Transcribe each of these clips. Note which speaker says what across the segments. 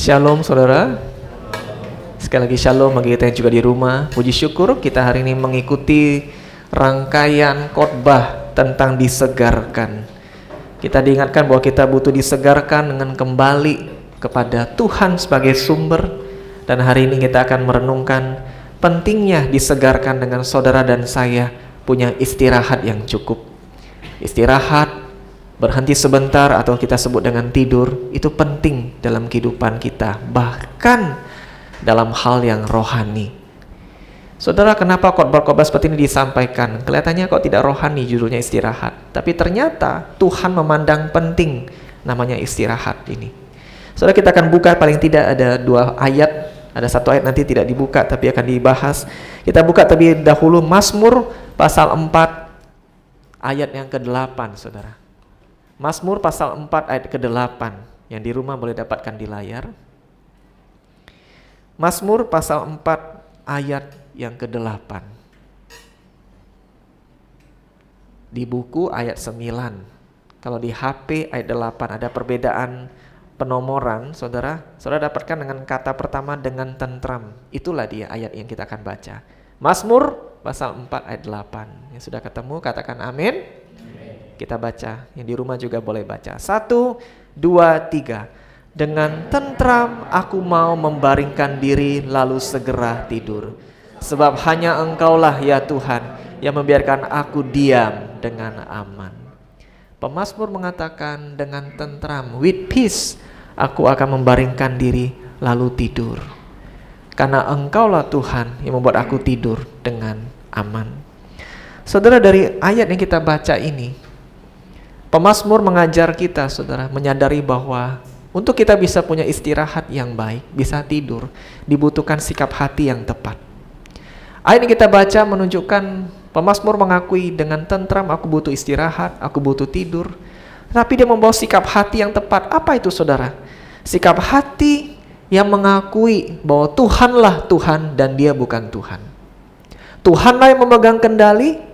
Speaker 1: Shalom saudara. Sekali lagi shalom bagi kita yang juga di rumah. Puji syukur kita hari ini mengikuti rangkaian khotbah tentang disegarkan. Kita diingatkan bahwa kita butuh disegarkan dengan kembali kepada Tuhan sebagai sumber. Dan hari ini kita akan merenungkan pentingnya disegarkan dengan saudara dan saya punya istirahat yang cukup. Istirahat, berhenti sebentar atau kita sebut dengan tidur, itu penting dalam kehidupan kita, bahkan dalam hal yang rohani. Saudara, kenapa khotbah-khotbah seperti ini disampaikan? Kelihatannya kok tidak rohani, judulnya istirahat. Tapi ternyata Tuhan memandang penting namanya istirahat ini. Saudara, kita akan buka paling tidak ada 2 ayat. Ada 1 ayat nanti tidak dibuka tapi akan dibahas. Kita buka terlebih dahulu Mazmur pasal 4 ayat yang ke-8, saudara. Mazmur pasal 4 ayat ke-8, yang di rumah boleh dapatkan di layar. Mazmur pasal 4 ayat yang ke-8. Di buku ayat 9. Kalau di HP ayat 8 ada perbedaan penomoran, saudara. Saudara dapatkan dengan kata pertama dengan tentram. Itulah dia ayat yang kita akan baca. Mazmur pasal 4 ayat 8. Yang sudah ketemu katakan amin. Kita baca, yang di rumah juga boleh baca. 1, 2, 3. Dengan tentram aku mau membaringkan diri lalu segera tidur. Sebab hanya Engkaulah ya Tuhan yang membiarkan aku diam dengan aman. Pemazmur mengatakan dengan tentram, with peace, aku akan membaringkan diri lalu tidur. Karena Engkaulah Tuhan yang membuat aku tidur dengan aman. Saudara, dari ayat yang kita baca ini, pemazmur mengajar kita, saudara, menyadari bahwa untuk kita bisa punya istirahat yang baik, bisa tidur, dibutuhkan sikap hati yang tepat. Ayat yang kita baca menunjukkan pemazmur mengakui dengan tentram aku butuh istirahat, aku butuh tidur. Tapi dia membawa sikap hati yang tepat. Apa itu, saudara? Sikap hati yang mengakui bahwa Tuhanlah Tuhan dan dia bukan Tuhan. Tuhanlah yang memegang kendali,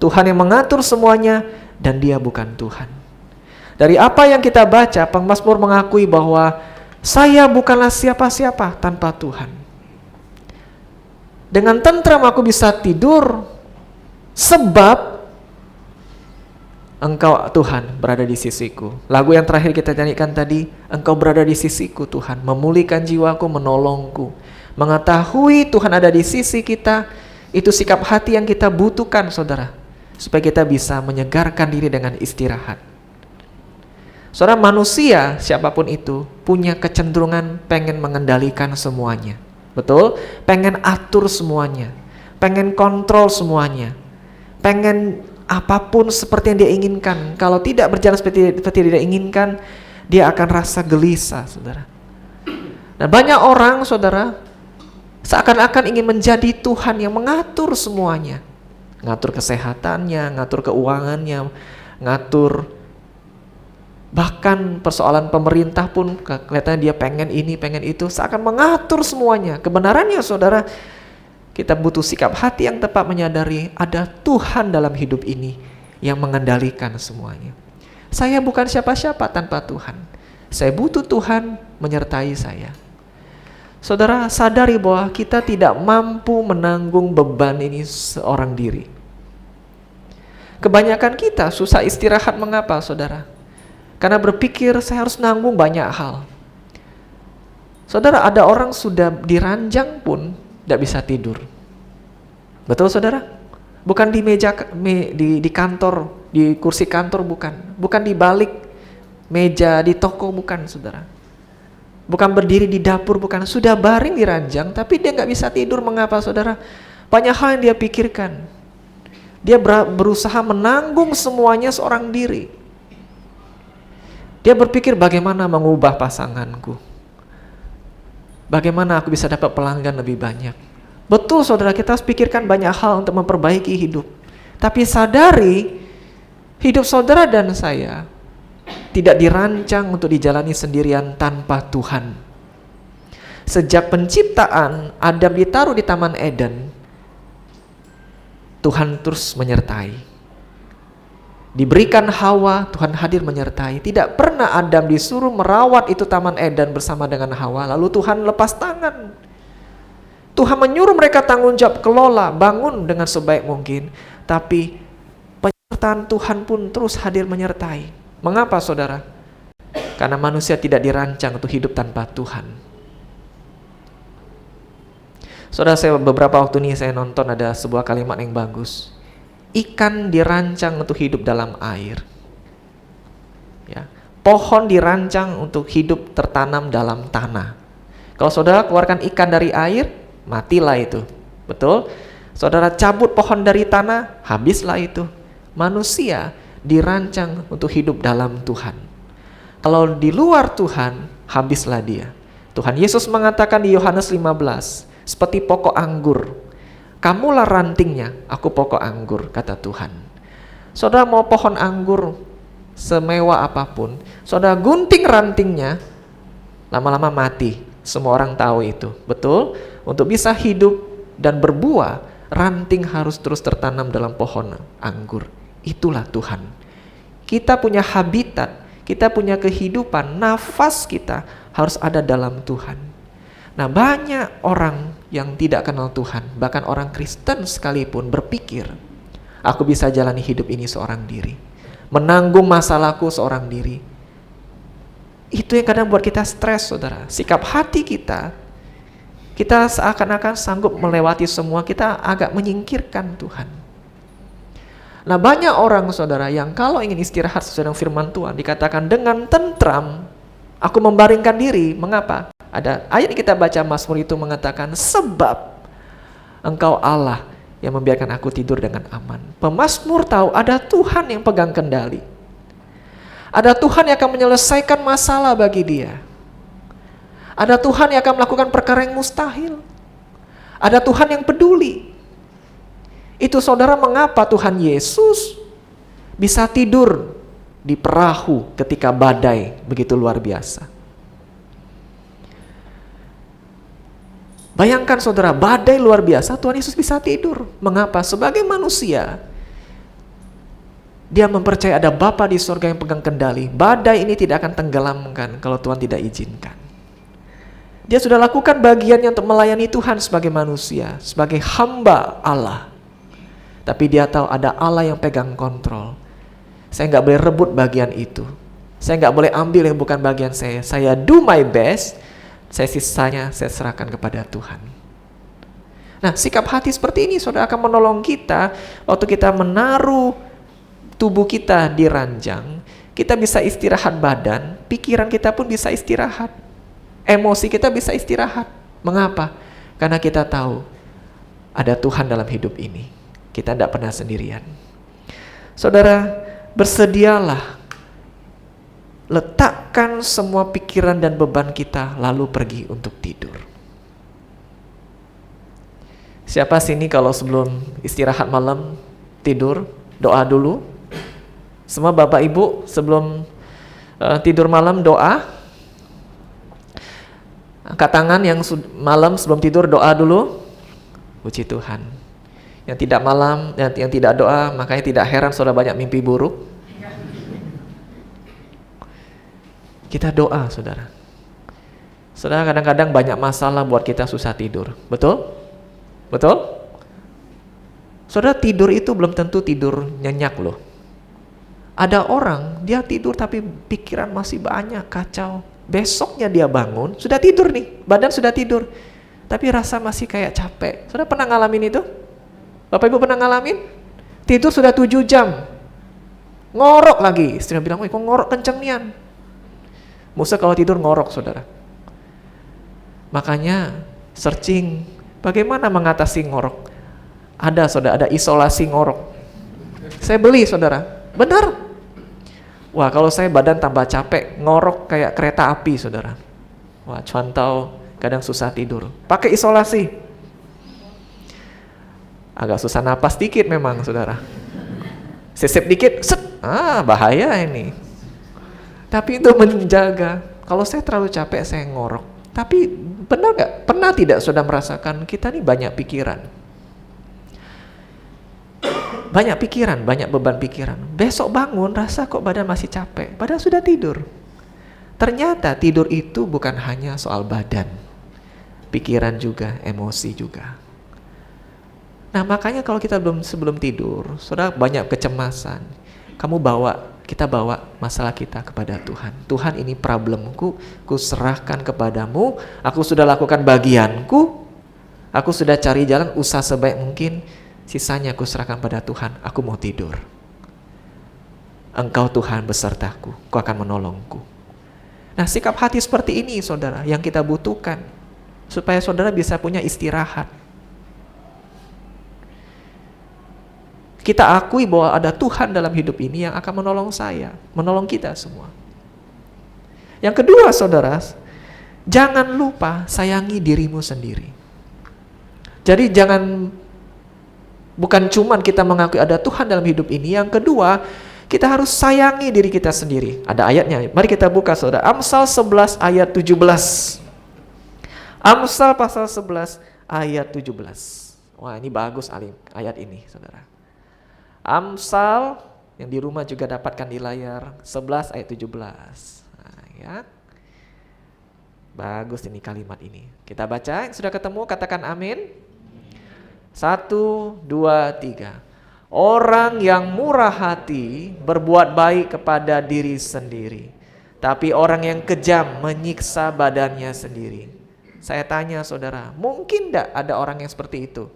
Speaker 1: Tuhan yang mengatur semuanya, dan dia bukan Tuhan. Dari apa yang kita baca, pemazmur mengakui bahwa saya bukanlah siapa-siapa tanpa Tuhan. Dengan tentram aku bisa tidur sebab Engkau Tuhan berada di sisiku. Lagu yang terakhir kita nyanyikan tadi, Engkau berada di sisiku Tuhan, memulihkan jiwaku, menolongku. Mengetahui Tuhan ada di sisi kita, itu sikap hati yang kita butuhkan, saudara, supaya kita bisa menyegarkan diri dengan istirahat. Saudara, manusia siapapun itu punya kecenderungan pengen mengendalikan semuanya. Betul? Pengen atur semuanya, pengen kontrol semuanya, pengen apapun seperti yang dia inginkan. Kalau tidak berjalan seperti dia inginkan, dia akan rasa gelisah, saudara. Dan banyak orang, saudara, seakan-akan ingin menjadi Tuhan yang mengatur semuanya. Ngatur kesehatannya, ngatur keuangannya, ngatur bahkan persoalan pemerintah pun kelihatannya dia pengen ini, pengen itu, seakan mengatur semuanya. Kebenarannya, saudara, kita butuh sikap hati yang tepat menyadari ada Tuhan dalam hidup ini yang mengendalikan semuanya. Saya bukan siapa-siapa tanpa Tuhan. Saya butuh Tuhan menyertai saya. Saudara, sadari bahwa kita tidak mampu menanggung beban ini seorang diri. Kebanyakan kita susah istirahat. Mengapa, saudara? Karena berpikir saya harus nanggung banyak hal. Saudara, ada orang sudah diranjang pun tidak bisa tidur. Betul, saudara? Bukan di meja di kantor, di kursi kantor, bukan di balik meja di toko, bukan, saudara. Bukan berdiri di dapur, bukan. Sudah baring di ranjang, tapi dia nggak bisa tidur. Mengapa, saudara? Banyak hal yang dia pikirkan. Dia berusaha menanggung semuanya seorang diri. Dia berpikir bagaimana mengubah pasanganku. Bagaimana aku bisa dapat pelanggan lebih banyak. Betul, saudara, kita harus pikirkan banyak hal untuk memperbaiki hidup. Tapi sadari, hidup saudara dan saya tidak dirancang untuk dijalani sendirian tanpa Tuhan. Sejak penciptaan, Adam ditaruh di Taman Eden, Tuhan terus menyertai. Diberikan Hawa, Tuhan hadir menyertai. Tidak pernah Adam disuruh merawat itu Taman Eden bersama dengan Hawa, lalu Tuhan lepas tangan. Tuhan menyuruh mereka tanggung jawab, kelola, bangun dengan sebaik mungkin. Tapi penyertaan Tuhan pun terus hadir menyertai. Mengapa saudara? Karena manusia tidak dirancang untuk hidup tanpa Tuhan. Saudara, saya beberapa waktu ini saya nonton ada sebuah kalimat yang bagus. Ikan dirancang untuk hidup dalam air. Ya. Pohon dirancang untuk hidup tertanam dalam tanah. Kalau saudara keluarkan ikan dari air, matilah itu. Betul? Saudara cabut pohon dari tanah, habislah itu. Manusia dirancang untuk hidup dalam Tuhan. Kalau di luar Tuhan, habislah dia. Tuhan Yesus mengatakan di Yohanes 15, seperti pokok anggur. Kamulah rantingnya, aku pokok anggur, kata Tuhan. Saudara mau pohon anggur semewah apapun, saudara gunting rantingnya, lama-lama mati. Semua orang tahu itu, betul? Untuk bisa hidup dan berbuah, ranting harus terus tertanam dalam pohon anggur. Itulah Tuhan. Kita punya habitat, kita punya kehidupan, nafas kita harus ada dalam Tuhan. Nah, banyak orang yang tidak kenal Tuhan, bahkan orang Kristen sekalipun berpikir, aku bisa jalani hidup ini seorang diri, menanggung masalahku seorang diri. Itu yang kadang buat kita stres, saudara. Sikap hati kita seakan-akan sanggup melewati semua, kita agak menyingkirkan Tuhan. Nah, banyak orang, saudara, yang kalau ingin istirahat sesuai dengan firman Tuhan, dikatakan dengan tentram, aku membaringkan diri. Mengapa? Ada ayat yang kita baca Mazmur itu mengatakan, sebab Engkau Allah yang membiarkan aku tidur dengan aman. Pemazmur tahu ada Tuhan yang pegang kendali. Ada Tuhan yang akan menyelesaikan masalah bagi dia. Ada Tuhan yang akan melakukan perkara yang mustahil. Ada Tuhan yang peduli. Itu saudara mengapa Tuhan Yesus bisa tidur di perahu ketika badai begitu luar biasa. Bayangkan saudara, badai luar biasa, Tuhan Yesus bisa tidur. Mengapa? Sebagai manusia, dia mempercayai ada Bapa di sorga yang pegang kendali. Badai ini tidak akan tenggelamkan kalau Tuhan tidak izinkan. Dia sudah lakukan bagiannya untuk melayani Tuhan sebagai manusia, sebagai hamba Allah. Tapi dia tahu ada Allah yang pegang kontrol. Saya nggak boleh rebut bagian itu. Saya nggak boleh ambil yang bukan bagian saya. Saya do my best. Sisanya saya serahkan kepada Tuhan. Nah, sikap hati seperti ini saudara akan menolong kita waktu kita menaruh tubuh kita di ranjang. Kita bisa istirahat badan, pikiran kita pun bisa istirahat. Emosi kita bisa istirahat. Mengapa? Karena kita tahu ada Tuhan dalam hidup ini. Kita tidak pernah sendirian. Saudara, bersedialah. Letakkan semua pikiran dan beban kita lalu pergi untuk tidur. Siapa sini kalau sebelum istirahat malam tidur doa dulu? Semua Bapak Ibu sebelum tidur malam doa? Angkat tangan yang malam sebelum tidur doa dulu. Puji Tuhan. Yang tidak malam, yang tidak doa, makanya tidak heran saudara banyak mimpi buruk. Kita doa, saudara. Saudara, kadang-kadang banyak masalah buat kita susah tidur. Betul? Betul? Saudara, tidur itu belum tentu tidur nyenyak loh. Ada orang, dia tidur tapi pikiran masih banyak, kacau. Besoknya dia bangun, sudah tidur nih, badan sudah tidur. Tapi rasa masih kayak capek. Saudara pernah ngalamin itu? Bapak Ibu pernah ngalamin? Tidur sudah 7 jam. Ngorok lagi. Istrinya bilang, kok ngorok kenceng nian? Musa kalau tidur ngorok, saudara. Makanya searching bagaimana mengatasi ngorok. Ada, saudara, ada isolasi ngorok. Saya beli, saudara. Benar. Wah, kalau saya badan tambah capek, ngorok kayak kereta api, saudara. Wah, cuantau, kadang susah tidur. Pakai isolasi. Agak susah napas dikit memang, saudara. Sisip dikit, set. Bahaya ini. Tapi itu menjaga. Kalau saya terlalu capek, saya ngorok. Tapi benar gak? Pernah tidak sudah merasakan kita nih banyak pikiran? banyak pikiran, banyak beban pikiran. Besok bangun rasa kok badan masih capek, padahal sudah tidur. Ternyata tidur itu bukan hanya soal badan, pikiran juga, emosi juga. Nah makanya kalau kita sebelum tidur, saudara banyak kecemasan, kita bawa masalah kita kepada Tuhan. Tuhan, ini problemku, ku serahkan kepadamu, aku sudah lakukan bagianku, aku sudah cari jalan usaha sebaik mungkin, sisanya aku serahkan pada Tuhan, aku mau tidur. Engkau Tuhan besertaku, Kau akan menolongku. Nah sikap hati seperti ini saudara yang kita butuhkan, supaya saudara bisa punya istirahat. Kita akui bahwa ada Tuhan dalam hidup ini yang akan menolong saya, menolong kita semua. Yang kedua saudara, jangan lupa sayangi dirimu sendiri. Jadi bukan cuman kita mengakui ada Tuhan dalam hidup ini, yang kedua kita harus sayangi diri kita sendiri. Ada ayatnya, mari kita buka saudara. Amsal 11 ayat 17. Amsal pasal 11 ayat 17. Wah ini bagus ayat ini saudara. Amsal yang di rumah juga dapatkan di layar, 11 ayat 17. Nah, ya. Bagus ini kalimat ini. Kita baca, yang sudah ketemu katakan amin. 1, 2, 3. Orang yang murah hati berbuat baik kepada diri sendiri, tapi orang yang kejam menyiksa badannya sendiri. Saya tanya saudara, mungkin tidak ada orang yang seperti itu?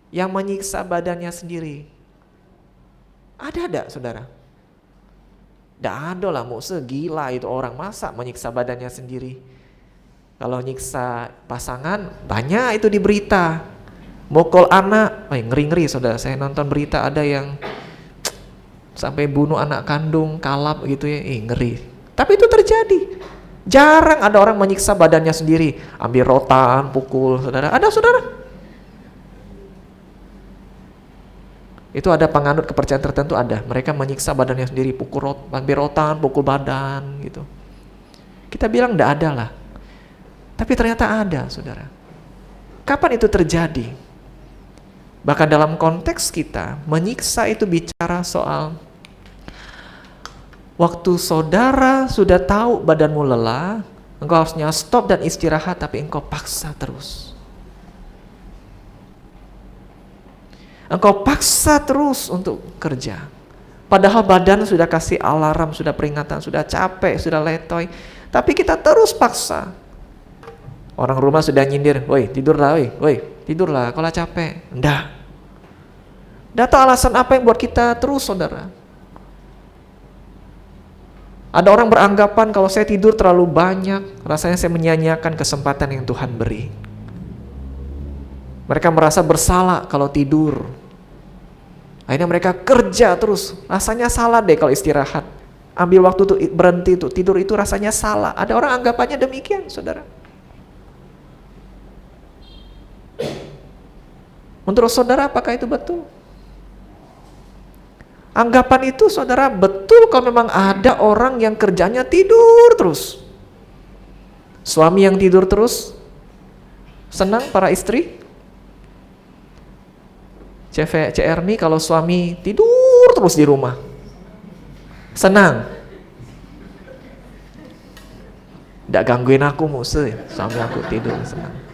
Speaker 1: Yang menyiksa badannya sendiri. Ada tidak saudara? Tidak ada lah, Musa gila itu orang, masa menyiksa badannya sendiri. Kalau nyiksa pasangan banyak itu di berita. Mukul anak, ngeri-ngeri saudara. Saya nonton berita ada yang sampai bunuh anak kandung, kalap gitu ya, ngeri. Tapi itu terjadi. Jarang ada orang menyiksa badannya sendiri, ambil rotan, pukul saudara. Ada saudara? Itu ada penganut kepercayaan tertentu ada. Mereka menyiksa badannya sendiri, ambil rotan, pukul badan gitu. Kita bilang tidak ada lah. Tapi ternyata ada saudara. Kapan itu terjadi? Bahkan dalam konteks kita, menyiksa itu bicara soal waktu saudara sudah tahu badanmu lelah, engkau harusnya stop dan istirahat, tapi engkau paksa terus. Engkau paksa terus untuk kerja. Padahal badan sudah kasih alarm, sudah peringatan, sudah capek, sudah letoy. Tapi kita terus paksa. Orang rumah sudah nyindir, woi tidurlah, woi tidurlah kalau capek. Enggak. Data alasan apa yang buat kita terus saudara? Ada orang beranggapan kalau saya tidur terlalu banyak, rasanya saya menyia-nyiakan kesempatan yang Tuhan beri. Mereka merasa bersalah kalau tidur. Akhirnya mereka kerja terus. Rasanya salah deh kalau istirahat. Ambil waktu tuh berhenti tuh tidur itu rasanya salah. Ada orang anggapannya demikian, saudara. Menurut saudara apakah itu betul? Anggapan itu saudara betul kalau memang ada orang yang kerjanya tidur terus. Suami yang tidur terus. Senang para istri? Cek Erni kalau suami tidur terus di rumah. Senang? Nggak gangguin aku Musa, suami aku tidur, senang.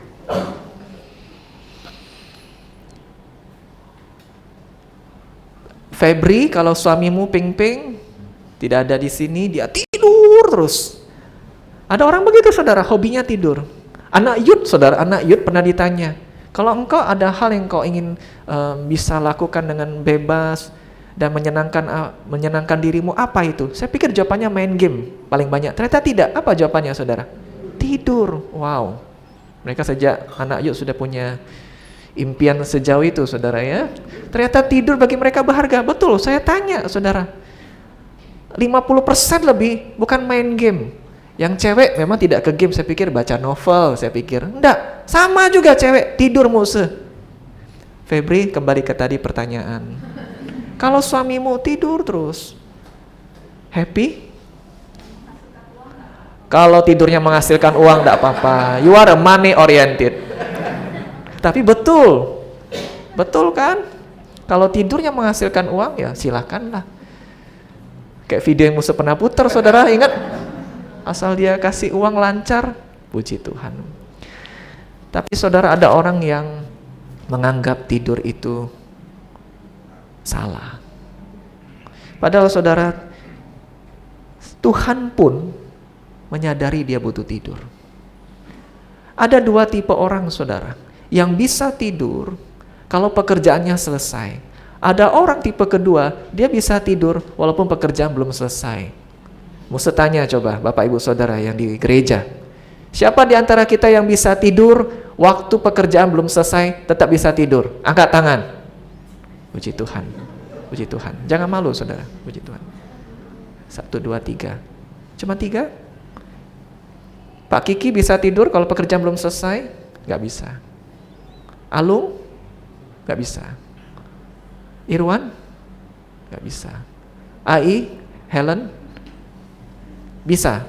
Speaker 1: Febri kalau suamimu ping-ping tidak ada di sini, dia tidur terus. Ada orang begitu saudara, hobinya tidur. Anak Yud saudara, anak Yud pernah ditanya, kalau engkau ada hal yang kau ingin bisa lakukan dengan bebas dan menyenangkan dirimu, apa itu? Saya pikir jawabannya main game paling banyak. Ternyata tidak. Apa jawabannya saudara? Tidur. Wow. Mereka sejak anak Yud sudah punya impian sejauh itu saudara ya. Ternyata tidur bagi mereka berharga. Betul, saya tanya saudara. 50% lebih bukan main game. Yang cewek memang tidak ke game, saya pikir baca novel, saya pikir. Enggak, sama juga cewek, tidur Musa. Febri, kembali ke tadi pertanyaan. Kalau suamimu tidur terus, happy? Kalau tidurnya menghasilkan uang, enggak apa-apa. You are a money oriented. Tapi betul kan? Kalau tidurnya menghasilkan uang, ya silakanlah. Kayak video yang Musa pernah putar, saudara, ingat? Asal dia kasih uang lancar, puji Tuhan. Tapi saudara, ada orang yang menganggap tidur itu salah. Padahal saudara, Tuhan pun menyadari dia butuh tidur. Ada dua tipe orang, saudara, yang bisa tidur kalau pekerjaannya selesai. Ada orang tipe kedua, dia bisa tidur walaupun pekerjaan belum selesai. Musa tanya coba, Bapak Ibu Saudara yang di gereja, siapa di antara kita yang bisa tidur waktu pekerjaan belum selesai tetap bisa tidur? Angkat tangan. Puji Tuhan. Puji Tuhan. Jangan malu, saudara. Puji Tuhan. 1, 2, 3. Cuma 3? Pak Kiki bisa tidur kalau pekerjaan belum selesai? Gak bisa. Alung? Gak bisa. Irwan? Gak bisa. Ai? Helen? Bisa.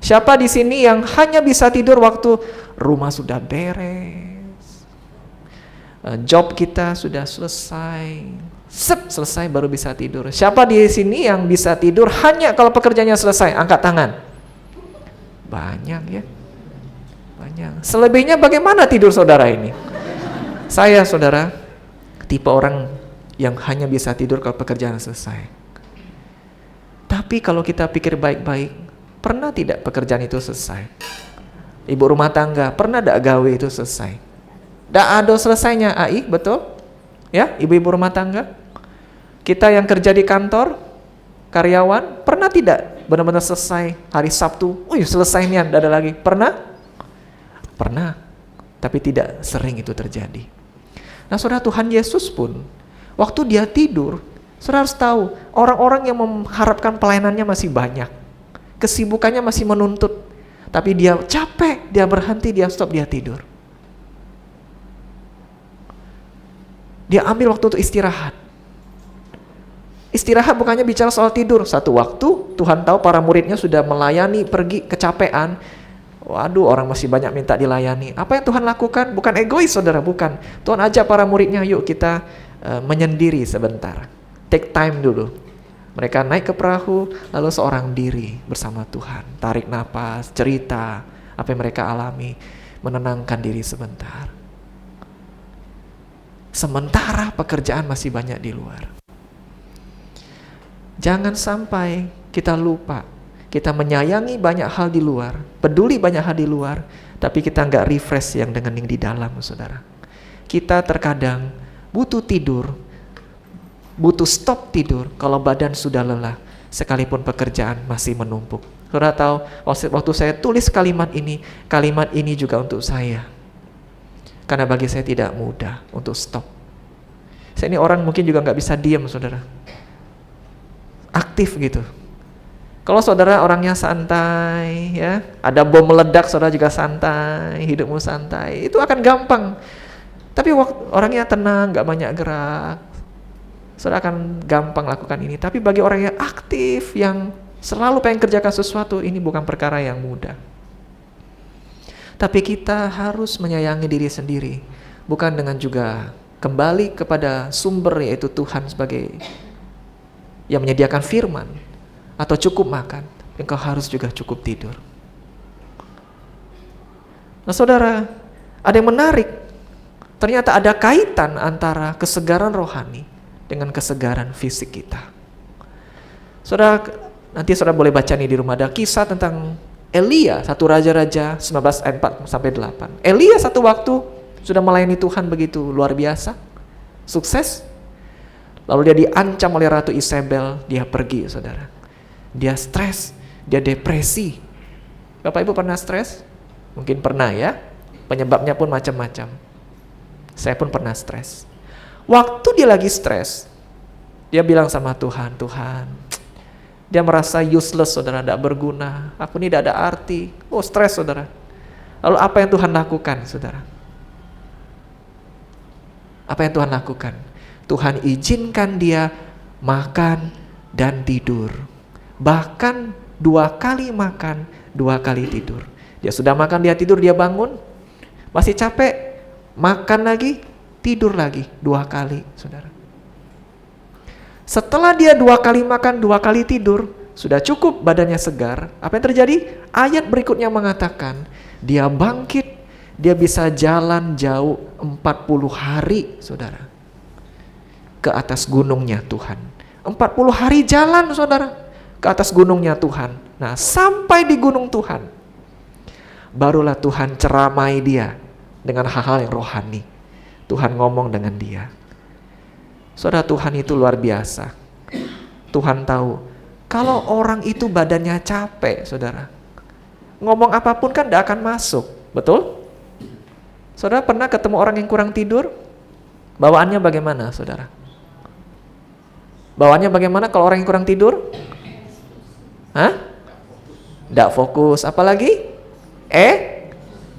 Speaker 1: Siapa di sini yang hanya bisa tidur waktu rumah sudah beres, job kita sudah selesai, selesai baru bisa tidur? Siapa di sini yang bisa tidur hanya kalau pekerjaannya selesai? Angkat tangan. Banyak ya, banyak. Selebihnya bagaimana tidur saudara ini? Saya, saudara, tipe orang yang hanya bisa tidur kalau pekerjaan selesai. Tapi kalau kita pikir baik-baik, pernah tidak pekerjaan itu selesai? Ibu rumah tangga, pernah tidak gawe itu selesai? Tidak ada selesainya, Ai, betul? Ya, ibu-ibu rumah tangga? Kita yang kerja di kantor, karyawan, pernah tidak benar-benar selesai hari Sabtu? Selesai nih, tidak ada lagi. Pernah? Pernah, tapi tidak sering itu terjadi. Nah, saudara, Tuhan Yesus pun, waktu dia tidur, saudara harus tahu, orang-orang yang mengharapkan pelayanannya masih banyak. Kesibukannya masih menuntut. Tapi dia capek, dia berhenti, dia stop, dia tidur. Dia ambil waktu untuk istirahat. Istirahat bukannya bicara soal tidur. Satu waktu, Tuhan tahu para muridnya sudah melayani, pergi, kecapean. Waduh, orang masih banyak minta dilayani. Apa yang Tuhan lakukan? Bukan egois, saudara, bukan. Tuhan ajak para muridnya, yuk kita menyendiri sebentar. Take time dulu. Mereka naik ke perahu, lalu seorang diri bersama Tuhan. Tarik napas, cerita apa yang mereka alami, menenangkan diri sebentar. Sementara pekerjaan masih banyak di luar. Jangan sampai kita lupa, kita menyayangi banyak hal di luar, peduli banyak hal di luar, tapi kita nggak refresh yang dengan yang di dalam, saudara. Kita terkadang butuh tidur, butuh stop tidur kalau badan sudah lelah, sekalipun pekerjaan masih menumpuk. Saudara tahu, waktu saya tulis kalimat ini juga untuk saya. Karena bagi saya tidak mudah untuk stop. Saya ini orang mungkin juga nggak bisa diam, saudara. Aktif gitu. Kalau saudara orangnya santai, ya, ada bom meledak, saudara juga santai, hidupmu santai, itu akan gampang. Tapi waktu orangnya tenang, nggak banyak gerak, saudara akan gampang lakukan ini. Tapi bagi orang yang aktif, yang selalu pengen kerjakan sesuatu, ini bukan perkara yang mudah. Tapi kita harus menyayangi diri sendiri, bukan dengan juga kembali kepada sumber, yaitu Tuhan sebagai yang menyediakan firman, atau cukup makan, engkau harus juga cukup tidur. Nah, saudara, ada yang menarik. Ternyata ada kaitan antara kesegaran rohani dengan kesegaran fisik kita. Saudara, nanti saudara boleh baca nih di rumah, ada kisah tentang Elia, satu raja-raja 19 ayat 4-8. Elia satu waktu sudah melayani Tuhan begitu luar biasa, sukses. Lalu dia diancam oleh Ratu Isabel, dia pergi, saudara. Dia stres, dia depresi. Bapak Ibu pernah stres? Mungkin pernah ya. Penyebabnya pun macam-macam. Saya pun pernah stres. Waktu dia lagi stres, dia bilang sama Tuhan, Tuhan, dia merasa useless, saudara, tidak berguna. Aku ini tidak ada arti. Oh, stres, saudara. Lalu apa yang Tuhan lakukan, saudara? Apa yang Tuhan lakukan? Tuhan izinkan dia makan dan tidur. Bahkan 2 kali makan, 2 kali tidur. Dia sudah makan, dia tidur, dia bangun, masih capek, makan lagi, tidur lagi 2 kali, saudara. Setelah dia 2 kali makan, 2 kali tidur, sudah cukup badannya segar. Apa yang terjadi? Ayat berikutnya mengatakan, dia bangkit, dia bisa jalan jauh 40 hari, saudara. Ke atas gunungnya Tuhan. 40 hari jalan, saudara, ke atas gunungnya Tuhan. Nah, sampai di gunung Tuhan, barulah Tuhan ceramai dia dengan hal-hal yang rohani. Tuhan ngomong dengan dia. Saudara, Tuhan itu luar biasa. Tuhan tahu, kalau orang itu badannya capek, saudara, ngomong apapun kan tidak akan masuk, betul? Saudara pernah ketemu orang yang kurang tidur? Bawaannya bagaimana, saudara? Bawaannya bagaimana kalau orang yang kurang tidur? Hah? Tidak fokus, apalagi?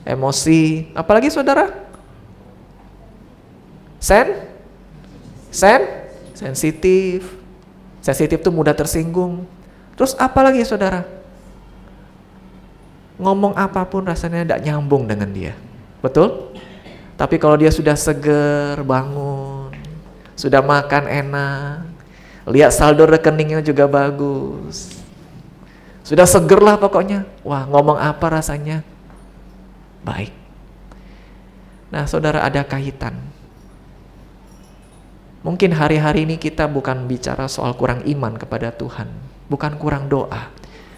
Speaker 1: Emosi, apalagi saudara? Sensitif. Sensitif tuh mudah tersinggung. Terus apalagi saudara? Ngomong apapun rasanya tidak nyambung dengan dia. Betul? Tapi kalau dia sudah seger, bangun, sudah makan enak, lihat saldo rekeningnya juga bagus, sudah seger lah pokoknya. Wah, ngomong apa rasanya baik. Nah, saudara, ada kaitan. Mungkin hari-hari ini kita bukan bicara soal kurang iman kepada Tuhan, bukan kurang doa,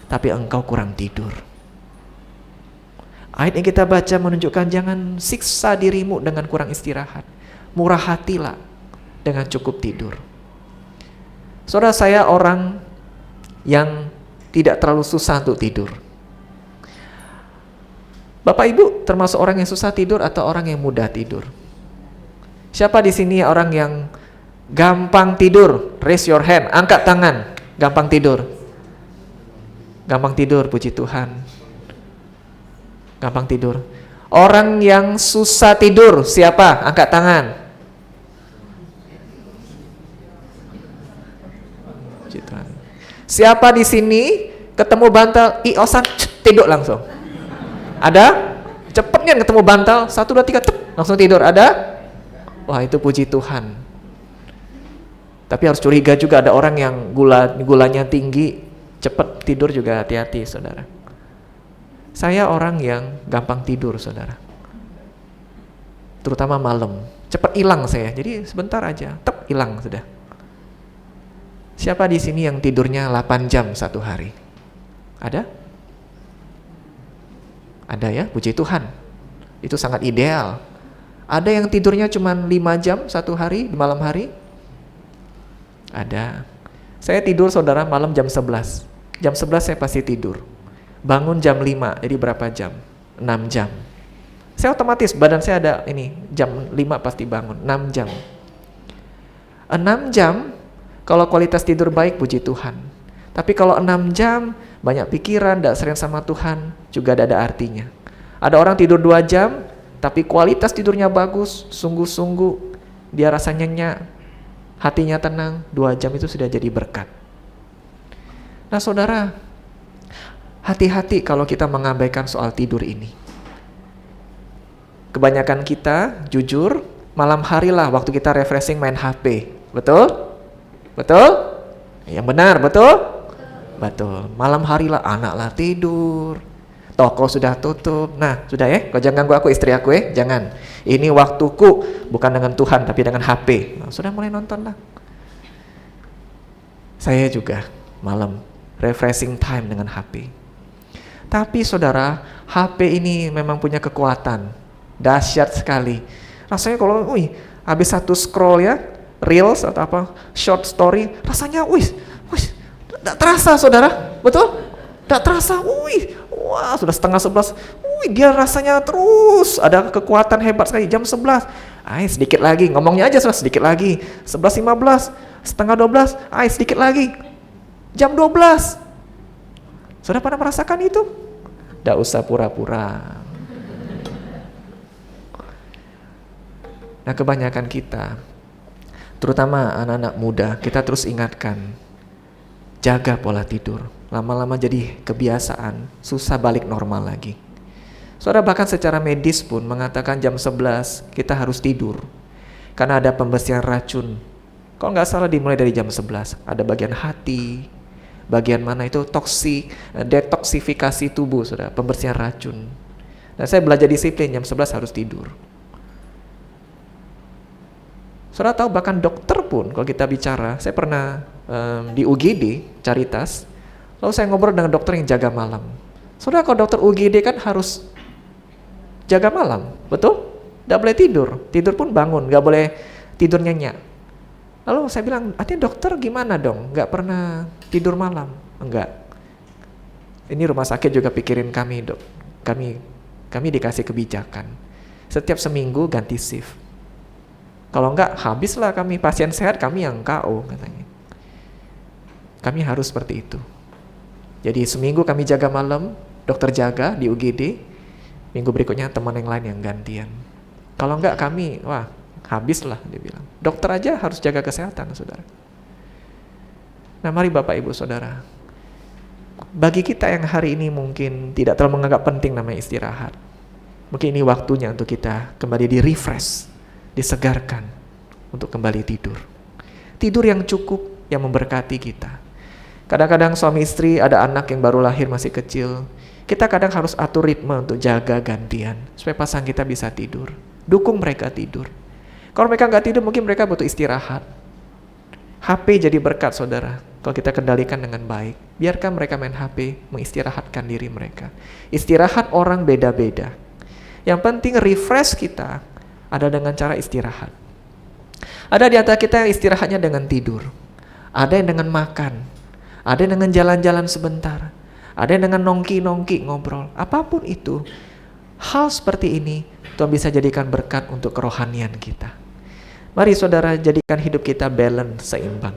Speaker 1: tapi engkau kurang tidur. Ayat yang kita baca menunjukkan jangan siksa dirimu dengan kurang istirahat. Murah hatilah dengan cukup tidur. Saudara, saya orang yang tidak terlalu susah untuk tidur. Bapak Ibu termasuk orang yang susah tidur atau orang yang mudah tidur? Siapa di sini orang yang gampang tidur? Raise your hand, angkat tangan. Gampang tidur. Gampang tidur, puji Tuhan. Gampang tidur. Orang yang susah tidur, siapa? Angkat tangan. Puji Tuhan. Siapa di sini ketemu bantal, iosan, tidur langsung? Ada? Cepetnya ketemu bantal, 1, 2, 3, langsung tidur. Ada? Wah, itu puji Tuhan. Tapi harus curiga juga, ada orang yang gulanya tinggi, cepat tidur juga, hati-hati saudara. Saya orang yang gampang tidur, saudara. Terutama malam, cepat hilang saya. Jadi sebentar aja, hilang sudah. Siapa di sini yang tidurnya 8 jam satu hari? Ada? Ada ya, puji Tuhan. Itu sangat ideal. Ada yang tidurnya cuma 5 jam satu hari di malam hari? Ada. Saya tidur, saudara, malam jam 11. Jam 11 saya pasti tidur. Bangun jam 5, jadi berapa jam? 6 jam. Saya otomatis, badan saya ada ini, jam 5 pasti bangun, 6 jam. 6 jam, kalau kualitas tidur baik, puji Tuhan. Tapi kalau 6 jam, banyak pikiran, tidak sering sama Tuhan, juga ada artinya. Ada orang tidur 2 jam, tapi kualitas tidurnya bagus, sungguh-sungguh, dia rasanya nyenyak, hatinya tenang, 2 jam itu sudah jadi berkat. Nah saudara, hati-hati kalau kita mengabaikan soal tidur ini. Kebanyakan kita, jujur, malam hari lah waktu kita refreshing main HP. Betul? Betul? Yang benar, betul? Betul. Malam hari lah, anak lah tidur, toko sudah tutup. Nah, sudah ya, kau jangan ganggu aku, istri aku ya, jangan. Ini waktuku, bukan dengan Tuhan, tapi dengan HP. Nah, sudah mulai nonton lah. Saya juga, malam, refreshing time dengan HP. Tapi saudara, HP ini memang punya kekuatan, dahsyat sekali. Rasanya kalau, habis satu scroll ya, reels atau apa, short story, rasanya, tidak terasa saudara, betul? Tidak terasa, wah sudah setengah 11, dia rasanya terus ada kekuatan hebat sekali. Jam 11, sedikit lagi, ngomongnya aja sudah sedikit lagi. 11.15, setengah 12, sedikit lagi. Jam 12. Sudah pernah merasakan itu? Tidak usah pura-pura. Nah, kebanyakan kita, terutama anak-anak muda, kita terus ingatkan, jaga pola tidur. Lama-lama jadi kebiasaan, susah balik normal lagi. Saudara, bahkan secara medis pun mengatakan jam 11 kita harus tidur. karena ada pembersihan racun. Kalau nggak salah dimulai dari jam 11. Ada bagian hati, bagian mana itu detoksifikasi tubuh, saudara, pembersihan racun. Dan saya belajar disiplin, jam 11 harus tidur. Saudara tahu bahkan dokter pun kalau kita bicara, saya pernah di UGD Caritas, lalu saya ngobrol dengan dokter yang jaga malam. Saudara, kalau dokter UGD kan harus jaga malam, betul? Nggak boleh tidur pun bangun, nggak boleh tidur nyenyak. Lalu saya bilang, artinya dokter gimana dong? Nggak pernah tidur malam? Enggak. Ini rumah sakit juga pikirin kami, dok. Kami dikasih kebijakan. Setiap seminggu ganti shift. Kalau enggak, habislah kami. Pasien sehat, kami yang KO, katanya. Kami harus seperti itu. Jadi seminggu kami jaga malam, dokter jaga di UGD. Minggu berikutnya teman yang lain yang gantian. Kalau enggak, kami, habislah, dia bilang. Dokter aja harus jaga kesehatan, saudara. Nah, mari Bapak Ibu Saudara, bagi kita yang hari ini mungkin tidak terlalu menganggap penting namanya istirahat, mungkin ini waktunya untuk kita kembali di-refresh, disegarkan untuk kembali tidur. Tidur yang cukup, yang memberkati kita. Kadang-kadang suami istri ada anak yang baru lahir masih kecil, kita kadang harus atur ritme untuk jaga gantian supaya pasangan kita bisa tidur. Dukung mereka tidur. Kalau mereka nggak tidur, mungkin mereka butuh istirahat. HP jadi berkat, saudara. Kalau kita kendalikan dengan baik, biarkan mereka main HP, mengistirahatkan diri mereka. Istirahat orang beda-beda. Yang penting refresh kita ada dengan cara istirahat. Ada di antara kita yang istirahatnya dengan tidur. Ada yang dengan makan. Ada yang dengan jalan-jalan sebentar. Ada yang dengan nongki-nongki ngobrol. Apapun itu, hal seperti ini Tuhan bisa jadikan berkat untuk kerohanian kita. Mari saudara jadikan hidup kita balance, seimbang.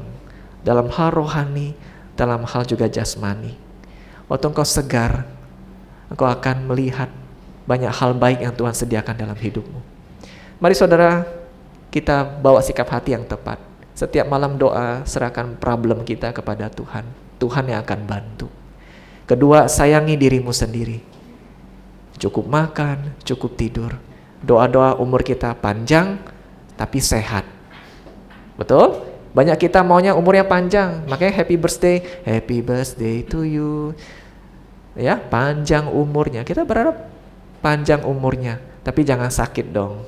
Speaker 1: Dalam hal rohani, dalam hal juga jasmani. Waktu engkau segar, engkau akan melihat banyak hal baik yang Tuhan sediakan dalam hidupmu. Mari saudara, kita bawa sikap hati yang tepat. Setiap malam doa, serahkan problem kita kepada Tuhan. Tuhan yang akan bantu. Kedua, sayangi dirimu sendiri. Cukup makan, cukup tidur. Doa-doa umur kita panjang, tapi sehat. Betul? Banyak kita maunya umurnya panjang, makanya happy birthday to you. Ya, panjang umurnya. Kita berharap panjang umurnya, tapi jangan sakit dong.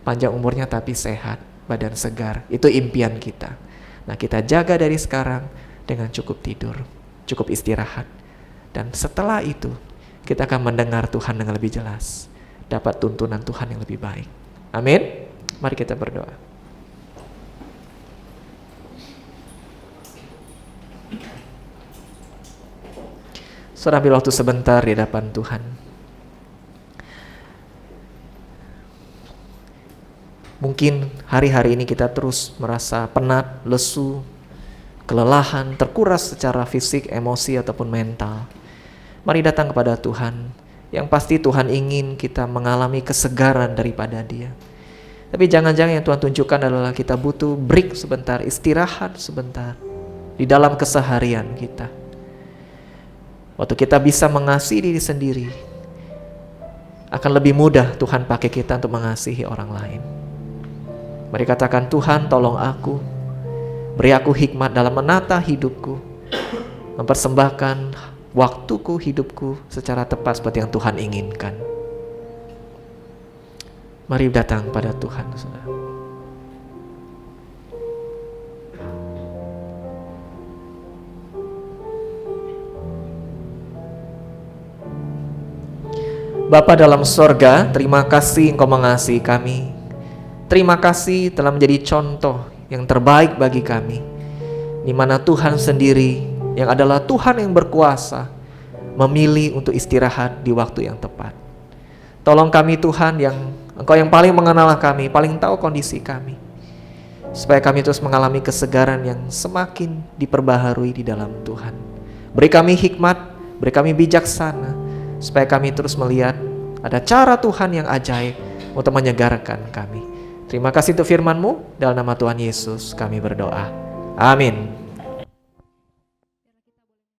Speaker 1: Panjang umurnya tapi sehat, badan segar. Itu impian kita. Nah, kita jaga dari sekarang dengan cukup tidur, cukup istirahat. Dan setelah itu, kita akan mendengar Tuhan dengan lebih jelas. Dapat tuntunan Tuhan yang lebih baik. Amin. Mari kita berdoa. Saudara, ambil waktu sebentar di hadapan Tuhan. Mungkin hari-hari ini kita terus merasa penat, lesu, kelelahan, terkuras secara fisik, emosi, ataupun mental. Mari datang kepada Tuhan. Yang pasti Tuhan ingin kita mengalami kesegaran daripada Dia. Tapi jangan-jangan yang Tuhan tunjukkan adalah kita butuh break sebentar, istirahat sebentar di dalam keseharian kita. Waktu kita bisa mengasihi diri sendiri, akan lebih mudah Tuhan pakai kita untuk mengasihi orang lain. Mari katakan, Tuhan tolong aku, beri aku hikmat dalam menata hidupku, mempersembahkan waktuku, hidupku secara tepat seperti yang Tuhan inginkan. Mari datang pada Tuhan, saudara. Bapa dalam sorga, terima kasih Engkau mengasihi kami. Terima kasih telah menjadi contoh yang terbaik bagi kami, di mana Tuhan sendiri yang adalah Tuhan yang berkuasa memilih untuk istirahat di waktu yang tepat. Tolong kami Tuhan, yang Engkau yang paling mengenal kami, paling tahu kondisi kami, supaya kami terus mengalami kesegaran yang semakin diperbaharui di dalam Tuhan. Beri kami hikmat, beri kami bijaksana, supaya kami terus melihat ada cara Tuhan yang ajaib untuk menyegarkan kami. Terima kasih untuk firman-Mu, dalam nama Tuhan Yesus kami berdoa. Amin.